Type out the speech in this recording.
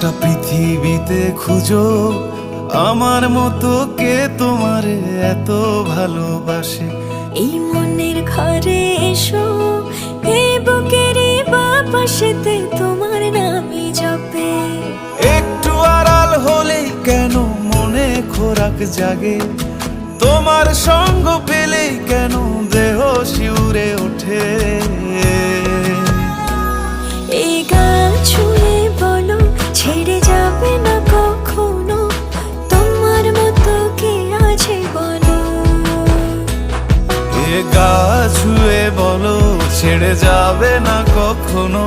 গোটা পৃথিবীতে খুঁজো আমার মতো কে তোমারে এত ভালোবাসে। এই মনের ঘরে এসো, এই বুকেরই বাপাশেতে তোমার নামই জপে। একটু আড়াল হলেই কেন মনে খোরাক জাগে, তোমার সঙ্গ পেলেই কেন দেহ শিউরে ওঠে। এই গাল ছুঁয়ে বলো ছেড়ে যাবে না কখনো, তোমার মতো কে আছে বলো। এ গা ছুঁয়ে বলো ছেড়ে যাবে না কখনো,